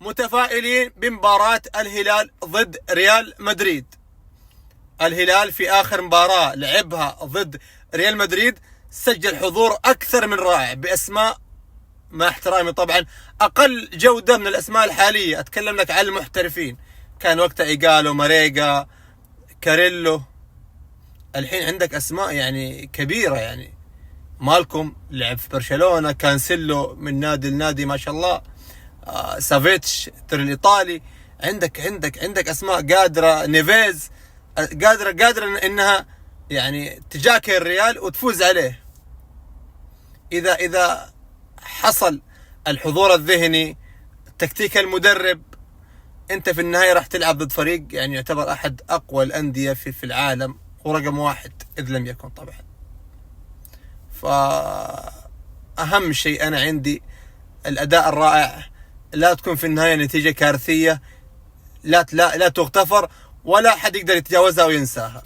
متفائلين بمباراة الهلال ضد ريال مدريد. الهلال في آخر مباراة لعبها ضد ريال مدريد سجل حضور أكثر من رائع بأسماء، مع احترامي طبعا، أقل جودة من الأسماء الحالية. أتكلم لك عن المحترفين، كان وقتها إيجالو، ماريجا، كاريلو. الحين عندك أسماء يعني كبيرة، يعني مالكم لعب في برشلونة، كانسيلو من نادي لنادي ما شاء الله، سافيتش الإيطالي. عندك أسماء قادرة، نيفيز قادرة إنها يعني تجاكر الريال وتفوز عليه. إذا حصل الحضور الذهني، تكتيك المدرب، أنت في النهاية راح تلعب ضد فريق يعني يعتبر أحد أقوى الأندية في العالم، ورقم واحد إذ لم يكن طبعا. فأهم شيء أنا عندي الأداء الرائع، لا تكون في النهاية نتيجة كارثية لا تغتفر ولا حد يقدر يتجاوزها وينساها.